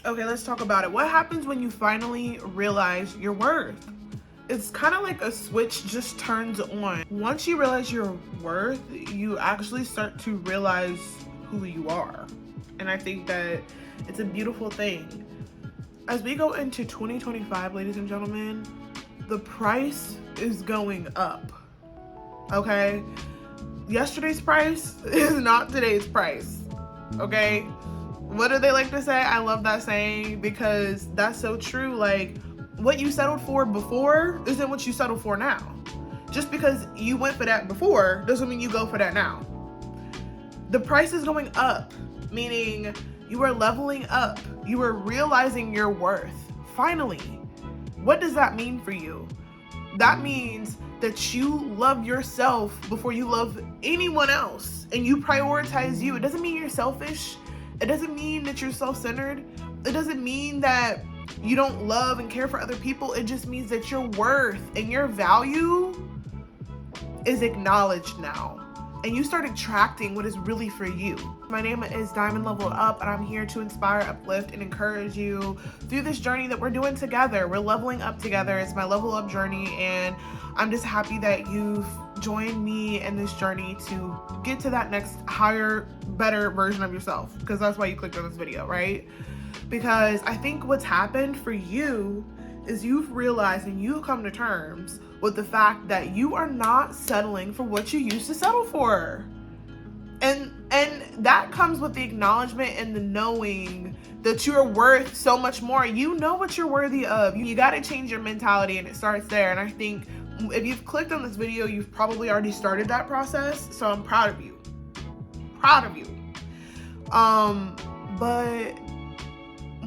Okay, let's talk about it. What happens when you finally realize your worth? It's kind of like a switch just turns on. Once you realize your worth, you actually start to realize who you are. And I think that it's a beautiful thing. As we go into 2025, ladies and gentlemen, the price is going up. Okay? Yesterday's price is not today's price. Okay? What do they like to say? I love that saying because that's so true. Like, what you settled for before isn't what you settle for now. Just because you went for that before doesn't mean you go for that now. The price is going up, meaning you are leveling up. You are realizing your worth. Finally. What does that mean for you? That means that you love yourself before you love anyone else and you prioritize you. It doesn't mean you're selfish. It doesn't mean that you're self-centered. It doesn't mean that you don't love and care for other people. It just means that your worth and your value is acknowledged now. And you start attracting what is really for you. My name is Diamond Level Up, and I'm here to inspire, uplift, and encourage you through this journey that we're doing together. We're leveling up together. It's my level up journey, and I'm just happy that you've joined me in this journey to get to that next higher, better version of yourself, because that's why you clicked on this video, right? Because I think what's happened for you is you've realized and you've come to terms with the fact that you are not settling for what you used to settle for. And that comes with the acknowledgement and the knowing that you're worth so much more. You know what you're worthy of. You got to change your mentality, and it starts there. And I think if you've clicked on this video, you've probably already started that process. So I'm proud of you. Proud of you. But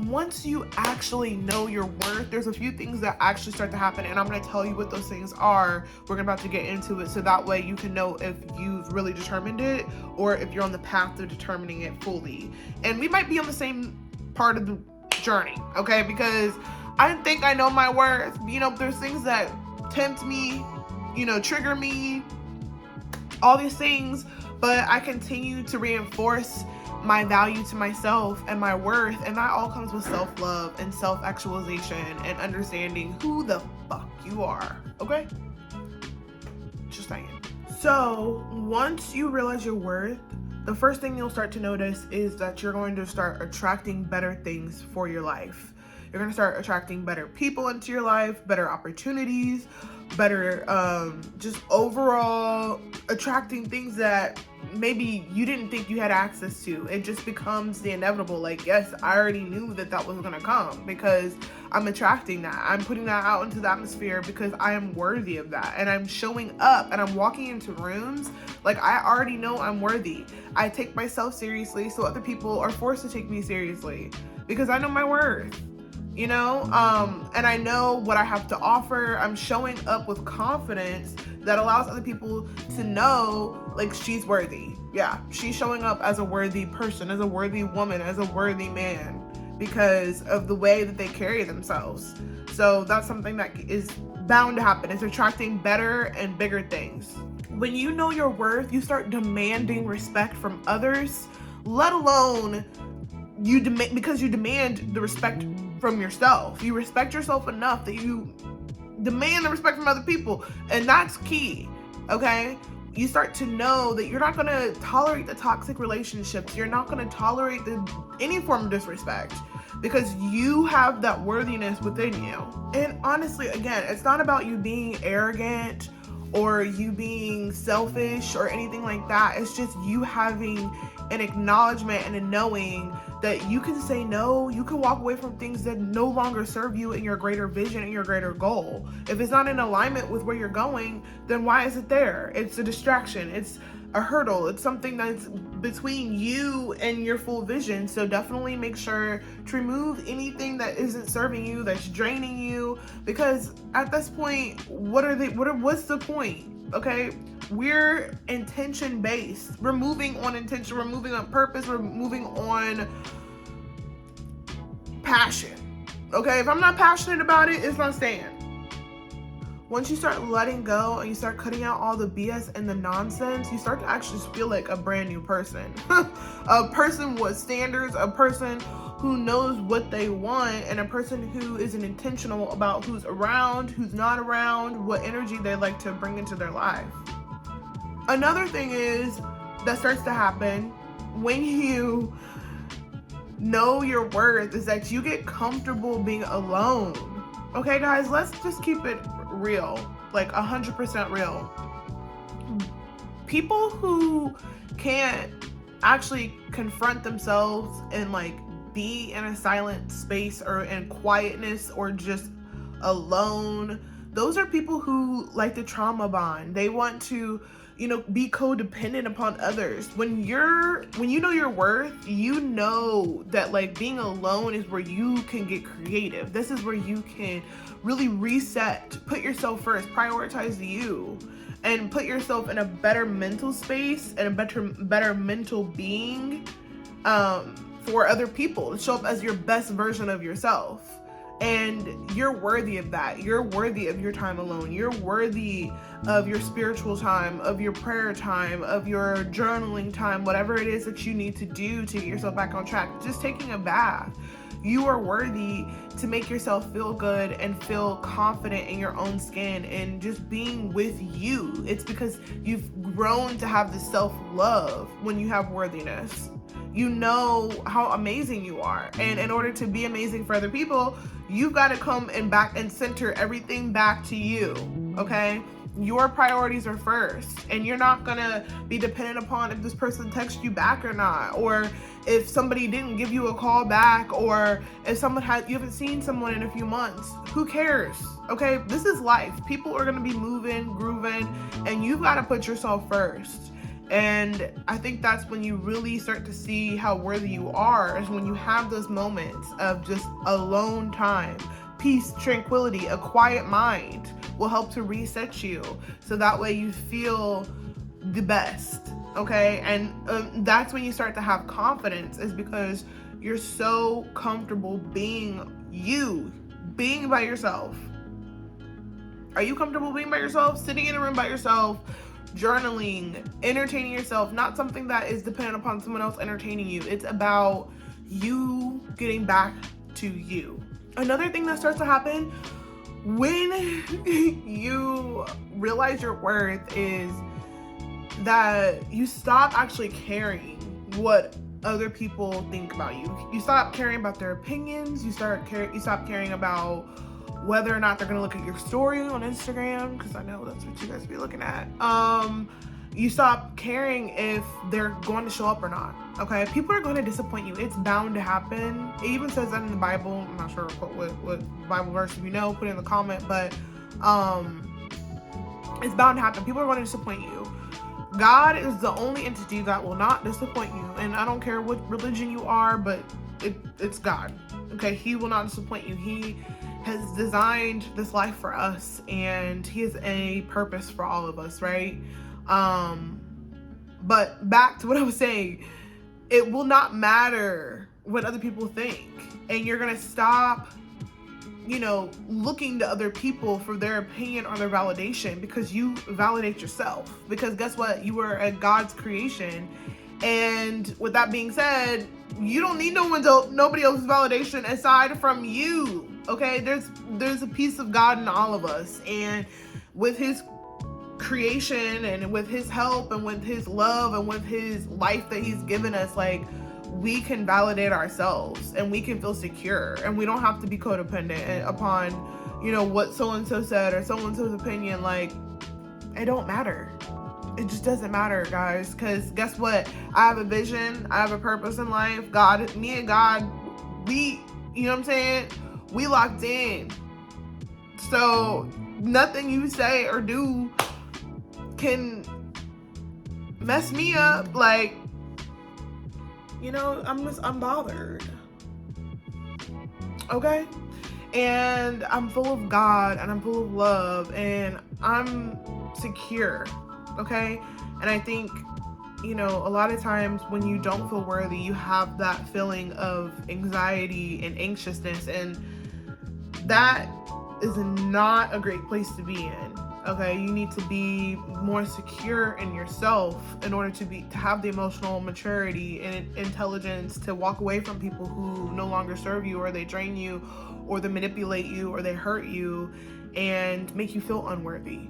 once you actually know your worth, there's a few things that actually start to happen, and I'm going to tell you what those things are. We're about to get into it, so that way you can know if you've really determined it or if you're on the path to determining it fully. And we might be on the same part of the journey, okay? Because I think I know my worth. You know, there's things that tempt me, you know, trigger me, all these things, but I continue to reinforce my value to myself and my worth, and that all comes with self-love and self-actualization and understanding who the fuck you are, okay? Just saying. So once you realize your worth, the first thing you'll start to notice is that you're going to start attracting better things for your life. You're going to start attracting better people into your life, better opportunities, better just overall attracting things that maybe you didn't think you had access to. It just becomes the inevitable. Like, yes, I already knew that that was going to come because I'm attracting that. I'm putting that out into the atmosphere because I am worthy of that. And I'm showing up and I'm walking into rooms like I already know I'm worthy. I take myself seriously, so other people are forced to take me seriously because I know my worth. You know, and I know what I have to offer. I'm showing up with confidence that allows other people to know, like, she's worthy. Yeah, she's showing up as a worthy person, as a worthy woman, as a worthy man, because of the way that they carry themselves. So that's something that is bound to happen. It's attracting better and bigger things. When you know your worth, you start demanding respect from others, let alone you demand, because you demand the respect from yourself. You respect yourself enough that you demand the respect from other people, and that's key. Okay, you start to know that you're not going to tolerate the toxic relationships. You're not going to tolerate any form of disrespect because you have that worthiness within you. And honestly, again, it's not about you being arrogant or you being selfish or anything like that. It's just you having an acknowledgement and a knowing that you can say no, you can walk away from things that no longer serve you in your greater vision and your greater goal. If it's not in alignment with where you're going, then why is it there? It's a distraction. It's a hurdle. It's something that's between you and your full vision. So definitely make sure to remove anything that isn't serving you, that's draining you, because at this point, what's the point? Okay, we're intention based. We're moving on intention, we're moving on purpose, we're moving on passion. Okay, if I'm not passionate about it, it's not staying. once you start letting go and you start cutting out all the BS and the nonsense, you start to actually feel like a brand new person. A person with standards, a person who knows what they want, and a person who is intentional about who's around, who's not around, what energy they like to bring into their life. Another thing is that starts to happen when you know your worth is that you get comfortable being alone. Okay, guys, let's just keep it real, like 100% real. People who can't actually confront themselves and like be in a silent space or in quietness or just alone, those are people who like the trauma bond. They want to, be codependent upon others. When you know your worth, you know that like being alone is where you can get creative. This is where you can really reset, put yourself first, prioritize you, and put yourself in a better mental space and a better mental being for other people, to show up as your best version of yourself. And you're worthy of that. You're worthy of your time alone. You're worthy of your spiritual time, of your prayer time, of your journaling time, whatever it is that you need to do to get yourself back on track. Just taking a bath. You are worthy to make yourself feel good and feel confident in your own skin and just being with you. It's because you've grown to have the self-love when you have worthiness. You know how amazing you are. And in order to be amazing for other people, you've got to come and back and center everything back to you, okay? Your priorities are first, and you're not gonna be dependent upon if this person texts you back or not, or if somebody didn't give you a call back, or if you haven't seen someone in a few months. Who cares? Okay, this is life. People are gonna be moving, grooving, and you've got to put yourself first. And I think that's when you really start to see how worthy you are, is when you have those moments of just alone time. Peace, tranquility, a quiet mind will help to reset you, so that way you feel the best, okay? And that's when you start to have confidence, is because you're so comfortable being you, being by yourself. Are you comfortable being by yourself? Sitting in a room by yourself, journaling, entertaining yourself, not something that is dependent upon someone else entertaining you. It's about you getting back to you. Another thing that starts to happen when you realize your worth is that you stop actually caring what other people think about you. You stop caring about their opinions. You stop caring about whether or not they're gonna look at your story on Instagram, because I know that's what you guys be looking at. You stop caring if they're going to show up or not, okay? People are going to disappoint you. It's bound to happen. It even says that in the Bible. I'm not sure what Bible verse, if you know, put it in the comment, but it's bound to happen. People are going to disappoint you. God is the only entity that will not disappoint you, and I don't care what religion you are, but it's God, okay? He will not disappoint you. He has designed this life for us, and he has a purpose for all of us, right? But back to what I was saying, it will not matter what other people think, and you're gonna stop, looking to other people for their opinion or their validation, because you validate yourself. Because guess what? You are a God's creation, and with that being said, you don't need nobody else's validation aside from you. Okay, there's a piece of God in all of us, and with his creation and with his help and with his love and with his life that he's given us, like, we can validate ourselves and we can feel secure, and we don't have to be codependent upon what so-and-so said or so-and-so's opinion. Like, it don't matter. It just doesn't matter, guys, because guess what? I have a vision. I have a purpose in life. Me and God, we, you know what I'm saying? We locked in. So nothing you say or do can mess me up. Like, I'm bothered. Okay? And I'm full of God, and I'm full of love, and I'm secure. Okay? And I think, a lot of times when you don't feel worthy, you have that feeling of anxiety and anxiousness, and that is not a great place to be in. Okay, you need to be more secure in yourself in order to have the emotional maturity and intelligence to walk away from people who no longer serve you, or they drain you, or they manipulate you, or they hurt you and make you feel unworthy.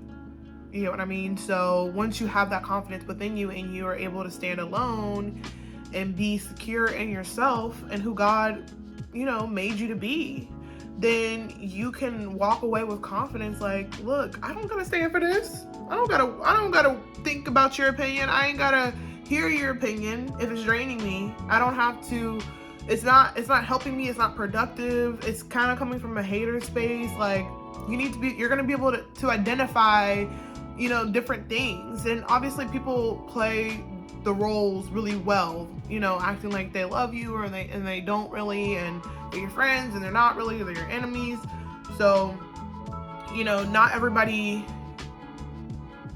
You know what I mean? So once you have that confidence within you and you are able to stand alone and be secure in yourself and who God, made you to be, then you can walk away with confidence. Like, look, I don't gotta stand for this. I don't gotta think about your opinion. I ain't gotta hear your opinion if it's draining me. I don't have to. It's not helping me. It's not productive. It's kind of coming from a hater space. Like, you're gonna be able to identify, different things. And obviously people play the roles really well, acting like they love you and they don't really, and they're your friends and they're not really, they're your enemies. So, not everybody,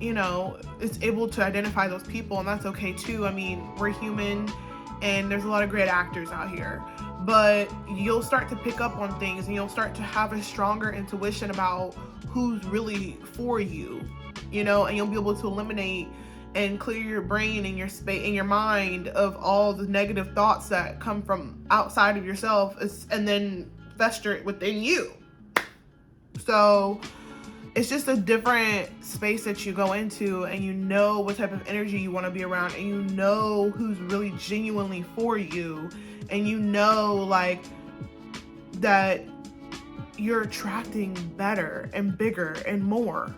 is able to identify those people, and that's okay too. I mean, we're human and there's a lot of great actors out here, but you'll start to pick up on things and you'll start to have a stronger intuition about who's really for you, and you'll be able to eliminate and clear your brain and your space and your mind of all the negative thoughts that come from outside of yourself, and then fester it within you. So it's just a different space that you go into, and you know what type of energy you want to be around, and you know who's really genuinely for you, and like that you're attracting better and bigger and more.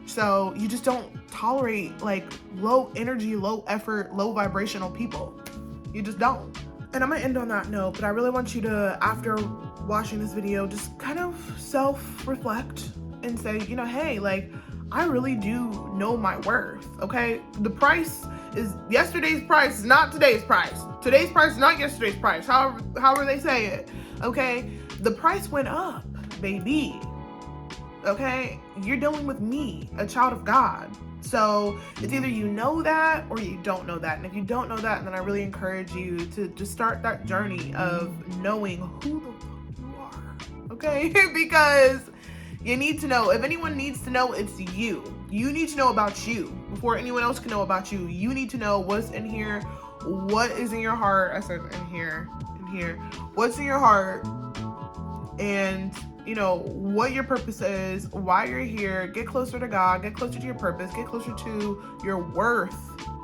So you just don't tolerate like low energy, low effort, low vibrational people. You just don't. And I'm gonna end on that note, but I really want you to, after watching this video, just kind of self-reflect and say, hey, like, I really do know my worth, okay? The price is yesterday's price, is not today's price. Today's price is not yesterday's price, however they say it, okay? The price went up, baby. Okay, you're dealing with me, a child of God. So it's either you know that or you don't know that. And if you don't know that, then I really encourage you to just start that journey of knowing who the fuck you are. Okay, because you need to know. If anyone needs to know, it's you. You need to know about you before anyone else can know about you. You need to know what's in here, what is in your heart. I said in here, what's in your heart, and what your purpose is, why you're here. Get closer to God, get closer to your purpose, get closer to your worth,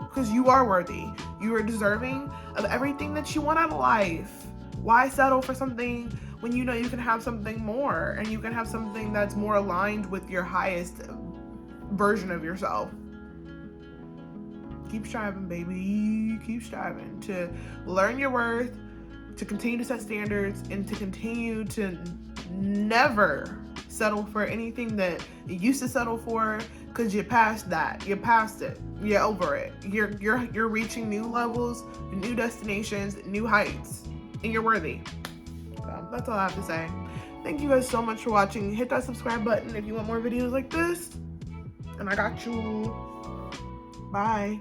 because you are worthy. You are deserving of everything that you want out of life. Why settle for something when you can have something more, and you can have something that's more aligned with your highest version of yourself? Keep striving, baby. Keep striving to learn your worth, to continue to set standards, and to continue to never settle for anything that you used to settle for, because you're past that. You're past it. You're over it. You're reaching new levels, new destinations, new heights, and you're worthy. So that's all I have to say. Thank you guys so much for watching. Hit that subscribe button if you want more videos like this, and I got you. Bye.